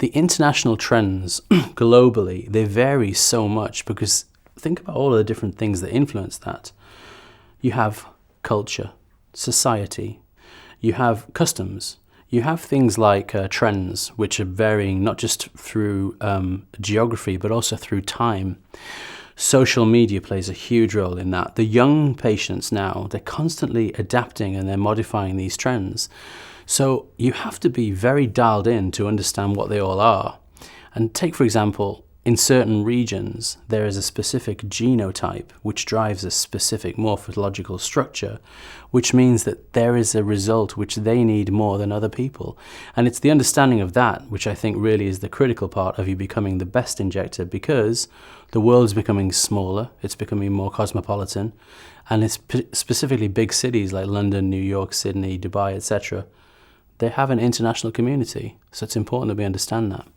the international trends globally, they vary so much because think about all of the different things that influence that. You have culture, society, you have customs, you have things like trends, which are varying not just through geography, but also through time. Social media plays a huge role in that. The young patients now, they're constantly adapting and they're modifying these trends. So you have to be very dialed in to understand what they all are. And take, for example, in certain regions, there is a specific genotype which drives a specific morphological structure, which means that there is a result which they need more than other people. And it's the understanding of that which I think really is the critical part of you becoming the best injector, because the world's becoming smaller, it's becoming more cosmopolitan, and it's specifically big cities like London, New York, Sydney, Dubai, etc. They have an international community, so it's important that we understand that.